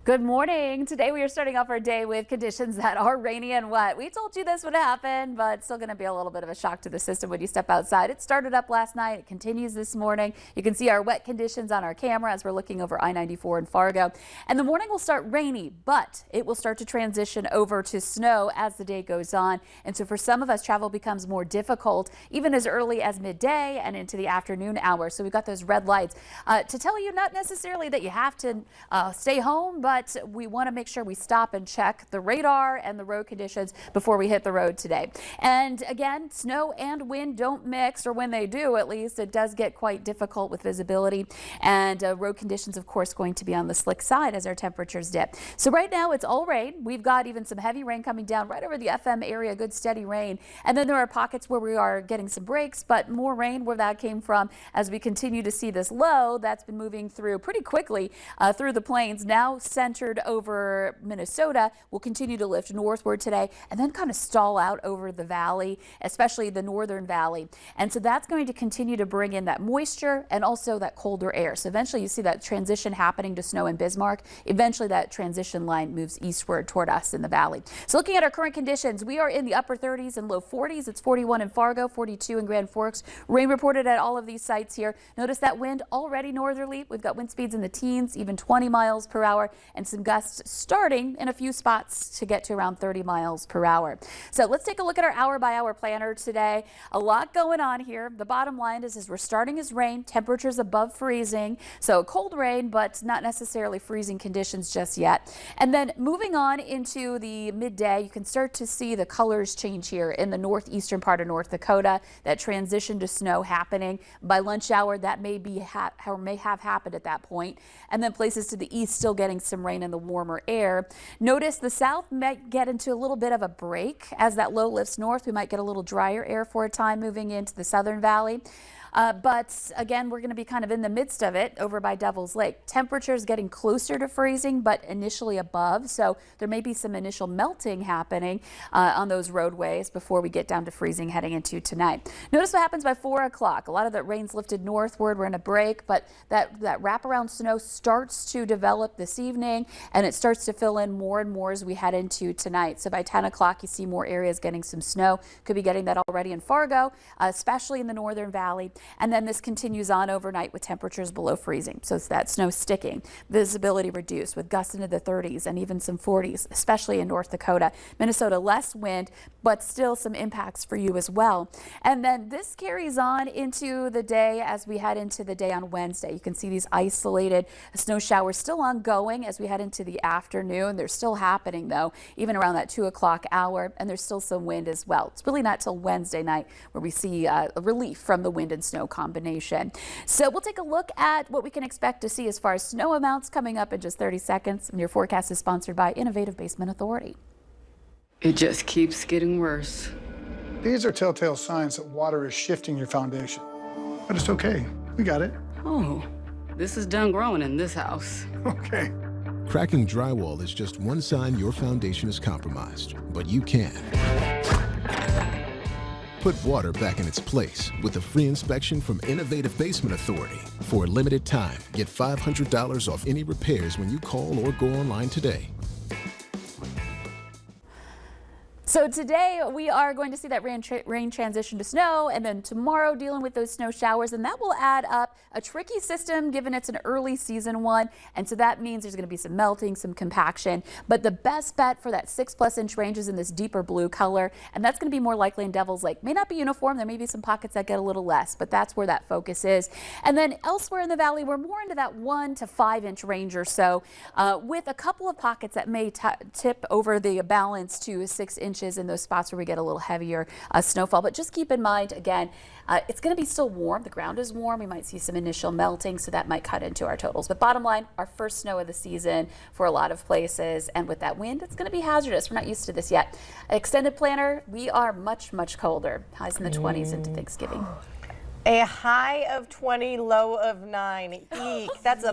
Good morning. Today we are starting off our day with conditions that are rainy and wet. We told you this would happen, but it's still going to be a little bit of a shock to the system when you step outside. It started up last night. It continues this morning. You can see our wet conditions on our camera as we're looking over I-94 in Fargo. And the morning will start rainy, but it will start to transition over to snow as the day goes on. And so for some of us, travel becomes more difficult even as early as midday and into the afternoon hours. So we've got those red lights to tell you not necessarily that you have to stay home, but we want to make sure we stop and check the radar and the road conditions before we hit the road today. And again, snow and wind don't mix, or when they do, at least, it does get quite difficult with visibility. And road conditions, of course, going to be on the slick side as our temperatures dip. So right now it's all rain. We've got even some heavy rain coming down right over the FM area, good steady rain. And then there are pockets where we are getting some breaks, but more rain where that came from as we continue to see this low that's been moving through pretty quickly through the plains, now centered over Minnesota, will continue to lift northward today and then kind of stall out over the valley, especially the northern valley. And so that's going to continue to bring in that moisture and also that colder air. So eventually you see that transition happening to snow in Bismarck. Eventually that transition line moves eastward toward us in the valley. So looking at our current conditions, we are in the upper 30s and low 40s. It's 41 in Fargo, 42 in Grand Forks. Rain reported at all of these sites here. Notice that wind already northerly. We've got wind speeds in the teens, even 20 miles per hour, and some gusts starting in a few spots to get to around 30 miles per hour. So let's take a look at our hour-by-hour planner today. A lot going on here. The bottom line is we're starting as rain, temperatures above freezing. So cold rain, but not necessarily freezing conditions just yet. And then moving on into the midday, you can start to see the colors change here in the northeastern part of North Dakota. That transition to snow happening by lunch hour. That may have happened at that point. And then places to the east still getting some rain in the warmer air. Notice the south might get into a little bit of a break as that low lifts north. We might get a little drier air for a time moving into the southern valley. But again, we're going to be kind of in the midst of it over by Devil's Lake. Temperatures getting closer to freezing, but initially above. So there may be some initial melting happening on those roadways before we get down to freezing heading into tonight. Notice what happens by 4 o'clock. A lot of that rain's lifted northward. We're in a break, but that wraparound snow starts to develop this evening, and it starts to fill in more and more as we head into tonight. So by 10 o'clock, you see more areas getting some snow. Could be getting that already in Fargo, especially in the northern valley. And then this continues on overnight with temperatures below freezing. So it's that snow sticking, visibility reduced with gusts into the 30s and even some 40s, especially in North Dakota. Minnesota, less wind, but still some impacts for you as well. And then this carries on into the day as we head into the day on Wednesday. You can see these isolated snow showers still ongoing as we head into the afternoon. They're still happening though, even around that 2 o'clock hour, and there's still some wind as well. It's really not till Wednesday night where we see a relief from the wind and snow combination. So we'll take a look at what we can expect to see as far as snow amounts coming up in just 30 seconds. And your forecast is sponsored by Innovative Basement Authority. It just keeps getting worse. These are telltale signs that water is shifting your foundation. But it's okay. We got it. Oh, this is done growing in this house. Okay. Cracking drywall is just one sign your foundation is compromised, but you can put water back in its place with a free inspection from Innovative Basement Authority. For a limited time, get $500 off any repairs when you call or go online today. So today we are going to see that rain transition to snow, and then tomorrow dealing with those snow showers, and that will add up a tricky system given it's an early season one. And so that means there's going to be some melting, some compaction, but the best bet for that 6+ inch range is in this deeper blue color, and that's going to be more likely in Devil's Lake. May not be uniform. There may be some pockets that get a little less, but that's where that focus is. And then elsewhere in the valley, we're more into that 1 to 5 inch range or so, with a couple of pockets that may tip over the balance to 6 inches in those spots where we get a little heavier snowfall. But just keep in mind, again, it's going to be still warm. The ground is warm. We might see some initial melting, so that might cut into our totals. But bottom line, our first snow of the season for a lot of places. And with that wind, it's going to be hazardous. We're not used to this yet. Extended planner, we are much, much colder. Highs in the 20s into Thanksgiving. A high of 20, low of 9. Eek. That's a